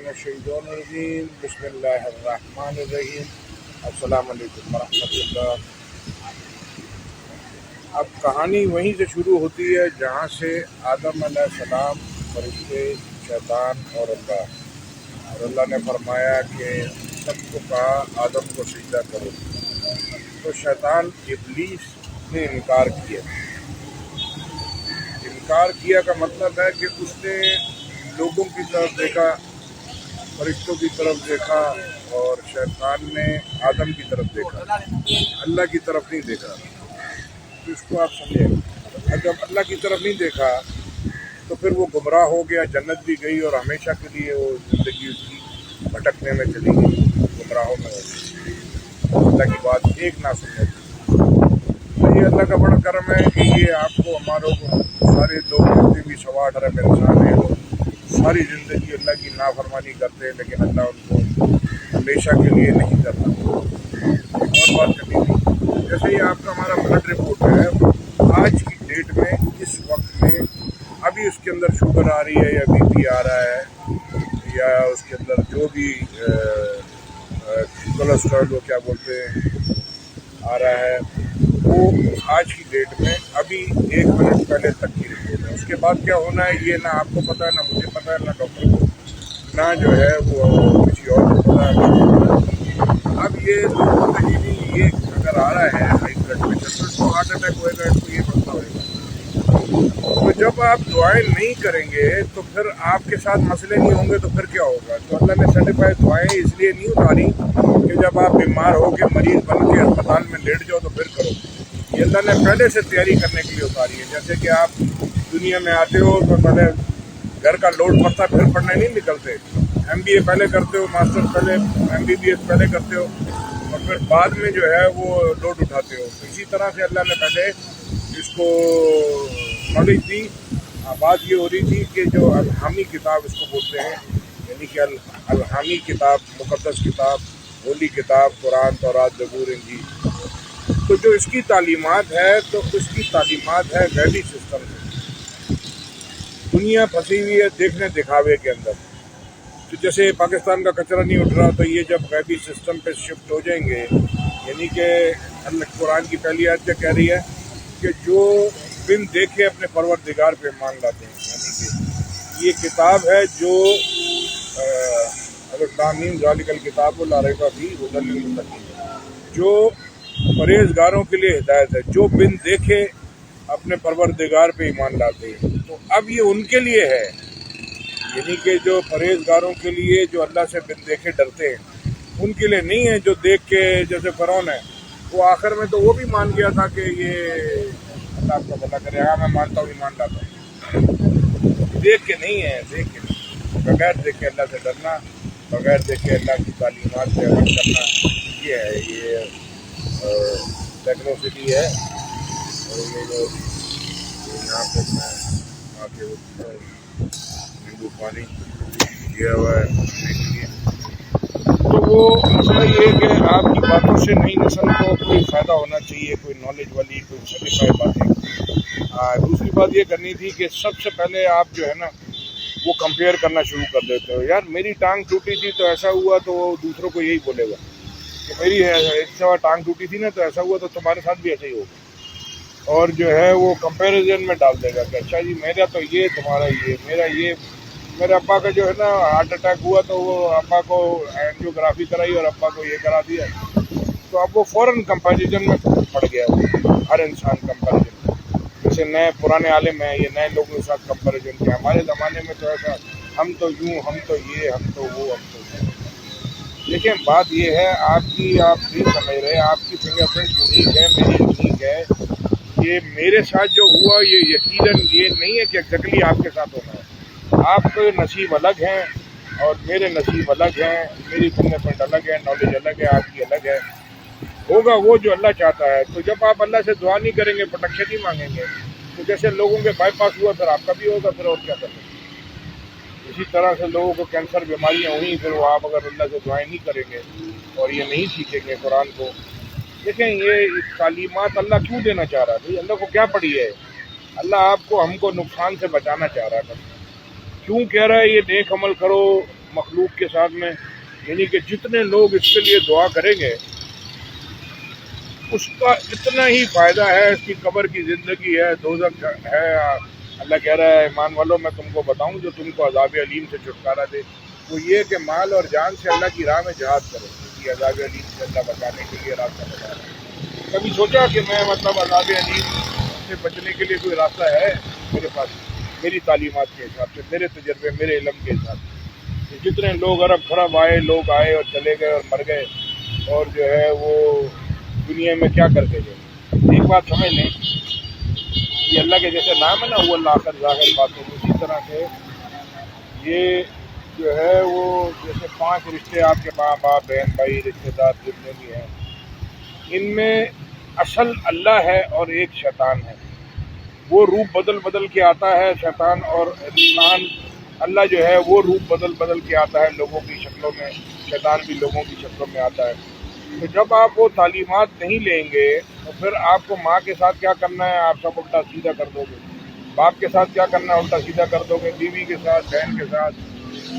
मिनश्शैतानिर्रजीम बिस्मिल्लाहिर्रहमानिर्रहीम अस्सलामु अलैकुम वरहमतुल्लाह। अब कहानी वहीं से शुरू होती है जहाँ से आदम अलैहिस्सलाम, फरिश्ते, शैतान और अल्लाह ने फरमाया कि सबको कहा आदम को सिजदा करो, तो शैतान इब्लीस ने इनकार किया। इनकार किया का मतलब है कि उसने लोगों की तरफ देखा, फरिश्तों की तरफ देखा, और शैतान ने आदम की तरफ देखा, अल्लाह की तरफ नहीं देखा। तो इसको आप समझें, जब अल्लाह की तरफ नहीं देखा तो फिर वो गुमराह हो गया, जन्नत भी गई और हमेशा के लिए वो ज़िंदगी उसकी भटकने में चली गई, गुमराहों में हो गई, अल्लाह की बात एक ना सुनने की। तो ये अल्लाह का बड़ा करम है कि ये आपको हमारों को सारे लोग जितने भी 18 इंसान हैं वो सारी ज़िंदगी अल्लाह की नाफरमानी करते हैं, लेकिन अल्लाह उनको हमेशा के लिए नहीं करता। और बात करनी थी, जैसे ये आपका हमारा ब्लड रिपोर्ट है, आज की डेट में इस वक्त में अभी उसके अंदर शुगर आ रही है या बीपी आ रहा है या उसके अंदर जो भी कोलेस्ट्रॉल वो क्या बोलते हैं आ रहा है, वो आज की डेट में अभी 1 मिनट पहले तक की रिपोर्ट है। उसके बाद क्या होना है ये ना आपको पता है, ना मुझे पता है, ना डॉक्टर को, ना जो है वो किसी और को पता है। अब ये ज़िंदगी ये अगर आ रहा है हाई ब्लड प्रेशर, तो इसको हार्ट अटैक होएगा, इसको ये मसला होएगा। तो जब आप दुआएं नहीं करेंगे तो फिर आपके साथ मसले नहीं होंगे, तो फिर क्या होगा? तो अल्लाह ने सर्टिफाइड दुआएं इसलिए नहीं उतारी कि जब आप बीमार हो के मरीज बन के अस्पताल में लेट जाओ तो फिर करो। ये अल्लाह ने पहले से तैयारी करने के लिए उतारी है। जैसे कि आप दुनिया में आते हो तो पहले घर का लोड पड़ता, फिर पढ़ने नहीं निकलते। MBA पहले करते हो, मास्टर पहले, MBBS पहले करते हो, और फिर बाद में जो है वो लोड उठाते हो। तो इसी तरह से अल्लाह ने पहले इसको नॉलेज दी। बात ये हो रही थी कि जो अलहामी किताब इसको बोलते हैं, यानी कि अलहामी किताब, मुकद्दस किताब, होली किताब, कुरान, तौरात, ज़बूर, इंजील, तो जो इसकी तालीमात है तो उसकी तालीमात है वैली सिस्टम से। दुनिया फंसी हुई है देखने दिखावे के अंदर। तो जैसे पाकिस्तान का कचरा नहीं उठ रहा, तो ये जब गैबी सिस्टम पे शिफ्ट हो जाएंगे, यानी कि अल्लाह कुरान की पहली आयत क्या कह रही है कि जो बिन देखे अपने परवरदिगार पे ईमान लाते हैं, यानी कि ये किताब है जो ज़ालिकल किताब ला रैब फीह हुदल लिलमुत्तकीन, जो परहेजगारों के लिए हिदायत है, जो बिन देखे अपने परवरदिगार पे ईमान लाते हैं। तो अब ये उनके लिए है, यानी कि जो परहेजगारों के लिए, जो अल्लाह से बिन देखे डरते हैं, उनके लिए नहीं है। जो देख के, जैसे फ़िरौन है, वो आखिर में तो वो भी मान गया था कि ये अल्लाह आपका भला करे, हाँ मैं मानता हूँ, ईमान लाता हूँ। देख के नहीं है, देख के नहीं, बगैर देखे अल्लाह से डरना, बगैर देखे अल्लाह की तालीमात पे अमल करना, ये है, ये टेक्नोसिटी है। और ये जो यहाँ पे मैं आके नींबू पानी दिया हुआ है पीने के लिए, तो वो मसला ये है कि आपकी बातों से नई नस्ल को कोई फ़ायदा होना चाहिए, कोई नॉलेज वाली, कोई सर्टिफाइड बातें। दूसरी बात ये करनी थी कि सबसे पहले आप जो है ना वो कंपेयर करना शुरू कर देते हो। यार मेरी टांग टूटी थी तो ऐसा हुआ, तो दूसरों को यही बोलेगा कि मेरी एक सवा टांग टूटी थी ना तो ऐसा हुआ, तो तुम्हारे साथ भी ऐसा ही होगा। और जो है वो कंपैरिजन में डाल देगा कि अच्छा जी मेरा तो ये, तुम्हारा ये, मेरा ये। मेरे अब्बा का जो है ना हार्ट अटैक हुआ, तो वो अब्बा को एंजियोग्राफी कराई और अब्बा को ये करा दिया, तो अब वो फ़ौरन कंपैरिजन में पड़ गया वो, हर इंसान कंपैरिजन। जैसे नए पुराने आलिम हैं, ये नए लोगों के साथ कंपैरिजन किया। हमारे ज़माने में तो ऐसा, हम तो यूँ, हम तो ये, हम तो वो, हम तो ये। लेकिन बात ये है आपकी, आप नहीं समझ रहे, आपकी फिंगरप्रिंट यूनिक है, मेरी यूनिक है। ये मेरे साथ जो हुआ ये यकीनन ये नहीं है कि एग्जैक्टली आपके साथ होना है। आपके नसीब अलग हैं और मेरे नसीब अलग हैं, मेरी फिंगरप्रिंट अलग है, नॉलेज अलग है, आपकी अलग है। होगा वो जो अल्लाह चाहता है। तो जब आप अल्लाह से दुआ नहीं करेंगे, प्रोटेक्शन नहीं मांगेंगे, तो जैसे लोगों के बाईपास हुआ फिर आपका भी होगा, फिर और क्या कर सकते। इसी तरह से लोगों को कैंसर बीमारियाँ हुई, फिर वो आप अगर अल्लाह से दुआएं नहीं करेंगे और ये नहीं सीखेंगे कुरान को। देखें ये तालीमात अल्लाह क्यों देना चाह रहा है? भाई अल्लाह को क्या पड़ी है? अल्लाह आपको, हमको नुकसान से बचाना चाह रहा है। क्यों कह रहा है ये नेक अमल करो, مخلوق کے ساتھ میں، یعنی کہ جتنے لوگ اس کے لیے دعا کریں گے اس کا اتنا ہی فائدہ ہے، اس کی قبر کی زندگی ہے، دوزخ ہے۔ اللہ کہہ رہا ہے ایمان والو میں تم کو بتاؤں جو تم کو عذاب علیم سے چھٹکارا دے، وہ یہ کہ مال اور جان سے اللہ کی راہ میں جہاد کرو، کیونکہ عذاب علیم سے اللہ بچانے کے لیے راستہ بتا رہا ہے۔ کبھی سوچا کہ میں مطلب عذاب علیم سے بچنے کے لیے کوئی راستہ ہے میرے پاس؟ میری تعلیمات کے حساب سے، میرے تجربے، میرے علم کے حساب سے جتنے لوگ ارب خراب لوگ آئے اور چلے گئے اور مر گئے، اور جو ہے وہ دنیا میں کیا کر کے گئے۔ ایک بات سمجھ لیں، یہ اللہ کے جیسے نام ہے نا وہ اللہ آخر ظاہر باتوں، اسی طرح سے یہ جو ہے وہ جیسے 5 رشتے آپ کے ماں باپ بہن بھائی رشتے دار جتنے بھی ہیں، ان میں اصل اللہ ہے اور ایک شیطان ہے۔ وہ روپ بدل بدل کے آتا ہے شیطان، اور انسان اللہ جو ہے وہ روپ بدل بدل کے آتا ہے لوگوں کی شکلوں میں، شیطان بھی لوگوں کی شکلوں میں آتا ہے۔ تو جب آپ وہ تعلیمات نہیں لیں گے تو پھر آپ کو ماں کے ساتھ کیا کرنا ہے آپ سب الٹا سیدھا کر دو گے، باپ کے ساتھ کیا کرنا ہے الٹا سیدھا کر دو گے، بیوی کے ساتھ، بہن کے ساتھ۔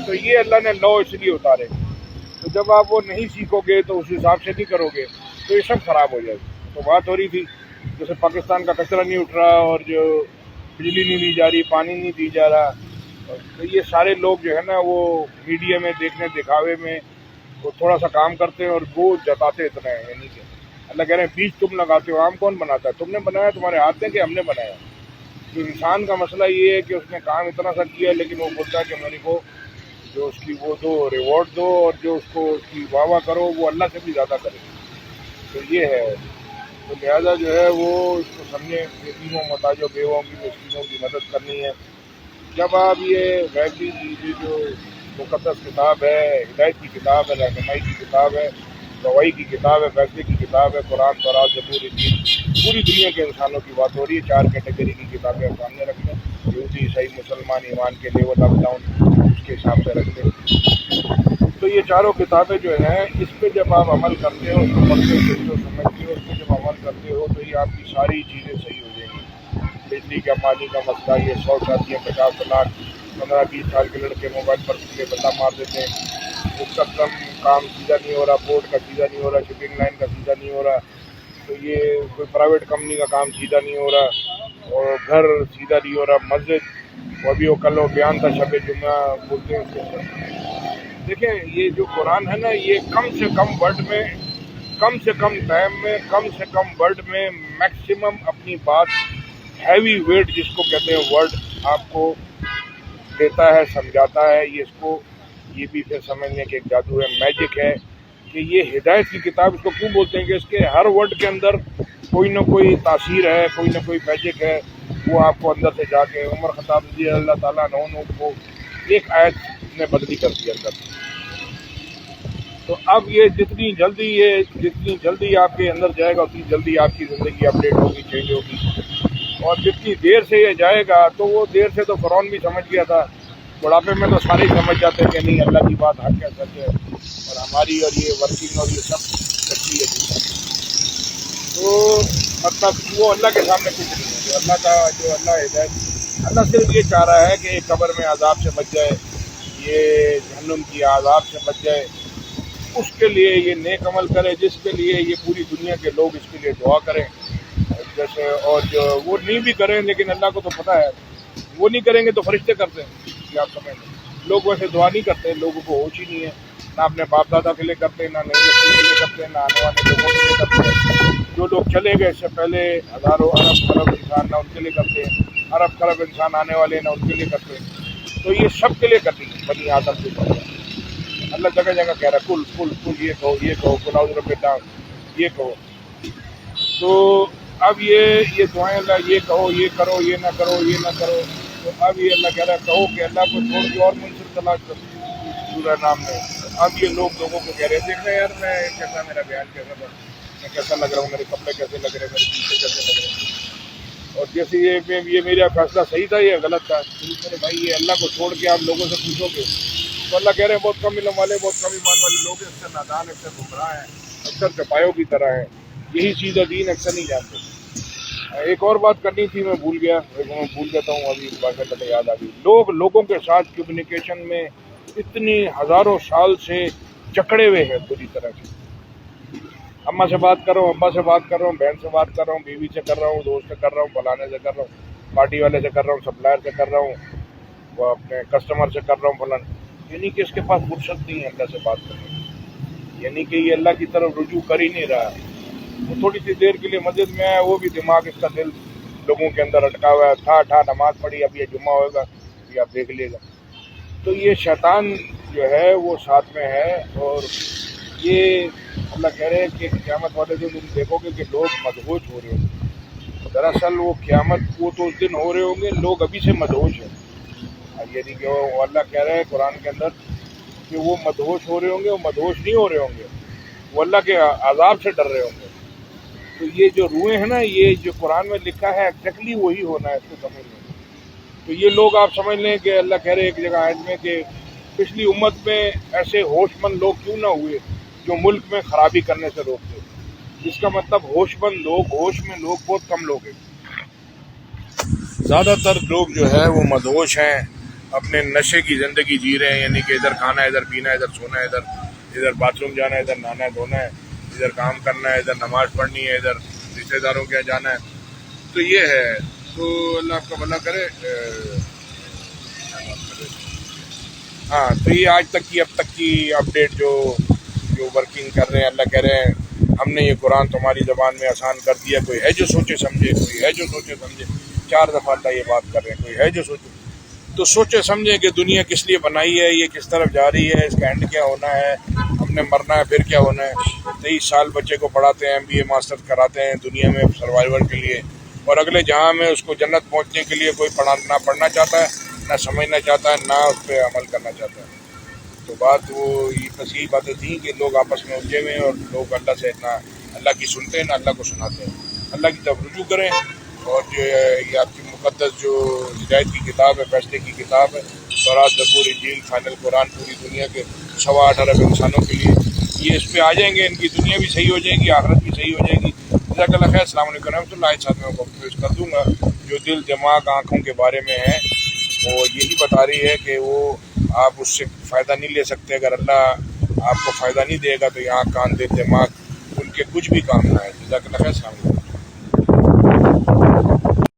تو یہ اللہ نے لو اس لیے اتارے، تو جب آپ وہ نہیں سیکھو گے تو اس حساب سے نہیں کرو گے تو یہ سب خراب ہو جائے گا۔ تو بات ہو رہی تھی جیسے پاکستان کا کچرا نہیں اٹھ رہا، اور جو بجلی نہیں دی جا رہی، پانی نہیں دی جا رہا، تو یہ سارے لوگ جو ہے نا وہ میڈیا میں دیکھنے دکھاوے میں وہ تھوڑا سا کام کرتے ہیں اور وہ جتاتے اتنا ہے، یعنی کہ اللہ کہہ رہے ہیں بیج تم لگاتے ہو، آم کون بناتا ہے؟ تم نے بنایا، تمہارے ہاتھ میں کہ ہم نے بنایا؟ تو انسان کا مسئلہ یہ ہے کہ اس نے کام اتنا سا کیا لیکن وہ بولتا ہے کہ میرے کو جو اس کی وہ دو ریوارڈ دو، اور جو اس کو اس کی واہ واہ کرو وہ اللہ سے بھی زیادہ کرے۔ تو یہ ہے، تو لہٰذا جو ہے وہ اس کو سمجھیں، یتیموں محتاجوں بیووں کی مسکینوں کی مدد کرنی ہے۔ جب آپ یہ غیبی یہ جو مقدس کتاب ہے، ہدایت کی کتاب ہے، رہنمائی کی کتاب ہے، گواہی کی کتاب ہے، فیصلے کی کتاب ہے، قرآن تورات زبور انجیل، پوری دنیا کے انسانوں کی بات ہو رہی ہے، 4 کیٹیگری کی کتابیں آپ سامنے رکھ لیں، یہودی عیسائی مسلمان، ایمان کے لیول اپ ڈاؤن اس کے حساب سے رکھ لیں۔ تو یہ چاروں کتابیں جو ہیں اس پہ جب آپ عمل کرتے ہو، اس کو پڑھتے ہو، سمجھتے ہو، اس پہ جب عمل کرتے ہو تو یہ آپ کی ساری چیزیں صحیح ہو جائیں گی۔ بجلی کا، پانی کا مسئلہ، یہ 100 شادیاں 50 لاکھ 15-20 سال کے لڑکے موبائل پر کے بندہ مار دیتے ہیں، اس کا کام سیدھا نہیں ہو رہا، بورڈ کا سیدھا نہیں ہو رہا، شپنگ لائن کا سیدھا نہیں ہو رہا، تو یہ کوئی پرائیویٹ کمپنی کا کام سیدھا نہیں ہو رہا، اور گھر سیدھا نہیں ہو رہا، مسجد، وہ ابھی وہ کل وہ بیان تھا شب جمعہ بولتے ہیں اس کے۔ دیکھیں یہ جو قرآن ہے نا یہ کم سے کم ورڈ میں، کم سے کم ٹائم میں، کم سے کم ورڈ میں میکسیمم اپنی بات ہیوی ویٹ جس کو کہتے ہیں ورڈ آپ کو دیتا ہے، سمجھاتا ہے۔ یہ اس کو یہ بھی پھر سمجھنے کے ایک جادو ہے، میجک ہے کہ یہ ہدایت کی کتاب اس کو کیوں بولتے ہیں کہ اس کے ہر ورڈ کے اندر کوئی نہ کوئی تاثیر ہے، کوئی نہ کوئی میجک ہے، وہ آپ کو اندر سے جا کے عمر خطاب رضی اللہ تعالیٰ عنہ کو ایک آیت نے بدلی کر دی اندر۔ تو اب یہ جتنی جلدی آپ کے اندر جائے گا اتنی جلدی آپ کی زندگی اپڈیٹ ہوگی، چینج ہوگی، اور جتنی دیر سے یہ جائے گا تو وہ دیر سے تو فرعون بھی سمجھ گیا تھا، بڑھاپے میں تو سارے سمجھ جاتے ہیں کہ نہیں اللہ کی بات حق ہے، سچ ہے، اور ہماری اور یہ ورکنگ اور یہ سب سچی ہے۔ تو مطلب وہ اللہ کے سامنے کچھ نہیں ہے، جو اللہ کا جو اللہ ہدایت، اللہ صرف یہ چاہ رہا ہے کہ ایک قبر میں عذاب سے بچ جائے، یہ جہنم کی عذاب سے بچ جائے، اس کے لیے یہ نیک عمل کرے، جس کے لیے یہ پوری دنیا کے لوگ اس کے لیے دعا کریں جیسے، اور جو وہ نہیں بھی کریں لیکن اللہ کو تو پتہ ہے وہ نہیں کریں گے تو فرشتے کرتے ہیں، یہ آپ سمجھ لیں۔ لوگ ویسے دعا نہیں کرتے، لوگوں کو ہوش ہی نہیں ہے، نہ اپنے باپ دادا کے لیے کرتے، نہ نئی نسل کے لیے کرتے، نہ آنے والے لوگوں کے لیے کرتے۔ جو لوگ چلے گئے اس سے پہلے ہزاروں ارب خرب انسان نہ ان کے لیے کرتے، ارب خرب انسان آنے والے نہ ان کے لیے کرتے، تو یہ سب کے لیے کرنی ہے، بنی آدم کے لیے۔ اللہ جگہ جگہ کہہ رہا ہے کل کل کل، یہ کہو کل اعوذ برب الناس، یہ کہو۔ تو اب یہ دعائیں اللہ یہ کہو، یہ کرو، یہ نہ کرو، یہ نہ کرو، تو اب یہ اللہ کہہ رہا ہے کہو کہ اللہ کو چھوڑ کے اور منصف تلاش کرو سورہ نام میں۔ اب یہ لوگوں کو کہہ رہے ہیں دیکھ رہے یار میں کیسا، میرا بیان کیسا تھا، میں کیسا لگ رہا ہوں، میرے کپڑے کیسے لگ رہے ہیں، میرے جوتے کیسے لگ رہے ہیں، اور جیسے یہ میرا فیصلہ صحیح تھا یا غلط تھا۔ میرے بھائی یہ اللہ کو چھوڑ کے آپ لوگوں سے پوچھو گے تو اللہ کہہ رہے ہیں بہت کم علم والے، بہت کم ایمان والے لوگ ہیں، اکثر نادان، اکثر گمراہ ہیں، اکثر چپایوں کی طرح ہیں، یہی سیدھا دین اکثر نہیں جانتے۔ ایک اور بات کرنی تھی میں بھول گیا، میں بھول جاتا ہوں، ابھی بات کرتے یاد آ گئی۔ لوگوں کے ساتھ کمیونیکیشن میں इतने हज़ारों साल से जकड़े हुए हैं पूरी तरह से। अम्मा से बात कर रहा हूँ, अब्बा से बात कर रहा हूँ, बहन से बात कर रहा हूँ, बीवी से कर रहा हूँ, दोस्त से कर रहा हूँ, फलाने से कर रहा हूँ, पार्टी वाले से कर रहा हूँ, सप्लायर से कर रहा हूँ, वो अपने कस्टमर से कर रहा हूँ फलाने। यानी कि इसके पास फुर्सत नहीं है अल्लाह से बात करने की, यानी कि ये अल्लाह की तरफ रुजू कर ही नहीं रहा है। वो थोड़ी सी देर के लिए मस्जिद में आया, वो भी दिमाग इसका दिल लोगों के अंदर अटका हुआ है, ठा नमाज पढ़ी, अब ये जुम्मा होगा, ये आप देख लीजिएगा। तो ये शैतान जो है वो साथ में है। और ये अल्लाह कह रहे हैं कि क़यामत वाले दिन तुम देखोगे कि लोग मदहोश हो रहे होंगे। दरअसल वो क़यामत वो तो उस दिन हो रहे होंगे, लोग अभी से मदहोश हैं। यानी कि वो अल्लाह कह रहे हैं कुरान के अंदर कि वो मदहोश हो रहे होंगे, वो मदहोश नहीं हो रहे होंगे, वो अल्लाह के अजाब से डर रहे होंगे। तो ये जो रूएं हैं ना, ये जो कुरान में लिखा है एक्जैक्टली वही होना है, इसको समझ लें। तो ये लोग आप समझ लें कि अल्लाह कह रहे हैं एक जगह आयत में कि पिछली उम्मत में ऐसे होशमंद लोग क्यों ना हुए जो मुल्क में खराबी करने से रोकते। इसका मतलब होशमंद लोग, होश में लोग बहुत कम लोग हैं। ज़्यादातर लोग जो है वो मदहोश हैं, अपने नशे की ज़िंदगी जी रहे हैं। यानी कि इधर खाना है, इधर पीना है, इधर सोना है, इधर बाथरूम जाना है, इधर नहाना है धोना है, इधर काम करना है, इधर नमाज़ पढ़नी है, इधर रिश्तेदारों के यहाँ जाना है। तो ये है। तो अल्लाह आपका भला करे। हाँ, तो ये आज तक की अब तक की अपडेट जो वर्किंग कर रहे हैं, अल्लाह कह रहे हैं हमने ये कुरान तुम्हारी ज़बान में आसान कर दिया। कोई है जो सोचे समझे, कोई है जो सोचे समझे। 4 दफ़ा अल्लाह ये बात कर रहे हैं, कोई है जो सोचे। तो सोचे समझे कि दुनिया किस लिए बनाई है, ये किस तरफ जा रही है, इसका एंड क्या होना है, हमने मरना है फिर क्या होना है। 23 साल बच्चे को पढ़ाते हैं, MBA मास्टर्स कराते हैं दुनिया में सर्वाइवल के लिए, और अगले जहाँ में उसको जन्नत पहुँचने के लिए कोई ना पढ़ना चाहता है, ना समझना चाहता है, ना उस पर अमल करना चाहता है। तो बात वो बस यही बातें थी कि लोग आपस में उलझे हुए हैं और लोग अल्लाह से ना अल्लाह की सुनते हैं ना अल्लाह को सुनाते हैं। अल्लाह की तरफ रुजू करें। और जो ये आपकी मुक़द्दस जो हिदायत की किताब है, फैसले की किताब है, तौरात, ज़बूर, इंजील, फाइनल कुरान, पूरी दुनिया के 8.25 अरब इंसानों के लिए ये इस पे आ जाएंगे, इनकी दुनिया भी सही हो जाएगी, आखिरत भी सही हो जाएगी। जज़ाकल्लाह खैर। अस्सलाम वालेकुम रहमतुल्लाह। साथ में आपको पेश कर दूँगा जो दिल, दिमाग, आँखों के बारे में है, वो यही बता रही है कि वो आप उससे फ़ायदा नहीं ले सकते। अगर अल्लाह आपको फ़ायदा नहीं देगा तो यहाँ कान, दिल, दिमाग उनके कुछ भी काम ना है। जज़ाकल्लाह खैर। अस्सलाम वालेकुम।